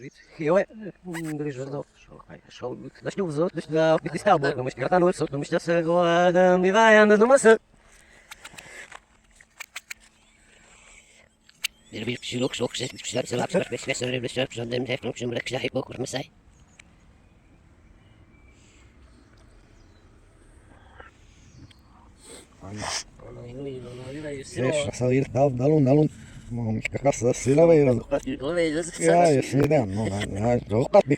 жить. Eu grijos show das os outros da piscina boa, mas que tá no outro, mas já agora me vai andando maçã. Bir bir kişi yok, çok ses kişiler selam çıkar, beş öyle bir şey yapacağım dedim, hep şimdi bırak şahit okur mesai. Deixa sair, dá um. Mش كخاصة السيلة بيرد. يا سيدان ما جوقت بي.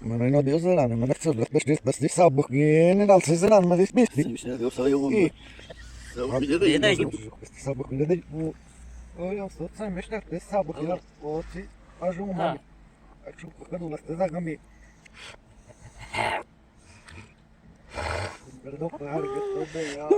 ما نو ديوز لا ما نكسر بس دي صابوك ين دال سيزن ما ديس بيستي. صابوك لدي. يا صوت سامش لك دي صابوك يا صوتي أجو ما. أشوف كانوا لاستزاغمي. بردوق هارجت يا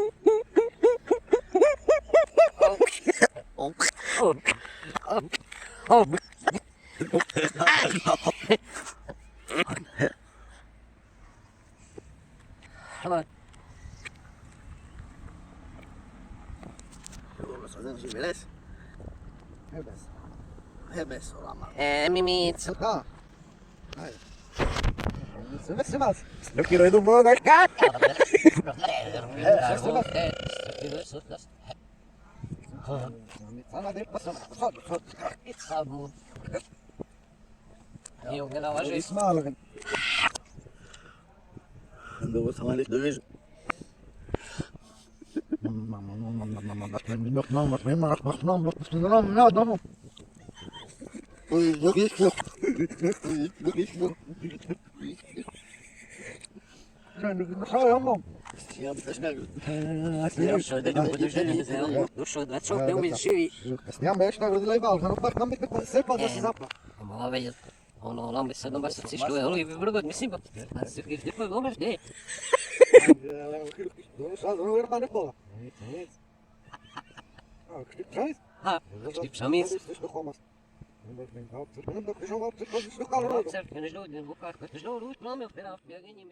Mimit. Semanas. Eu quero ir do mundo, né? Ono bi sad baš se što je, ali vrlo mislim da se je dobro ne. Ha, štip šamic. Certo, ne želim, ne bukar, ne želim, ne želim,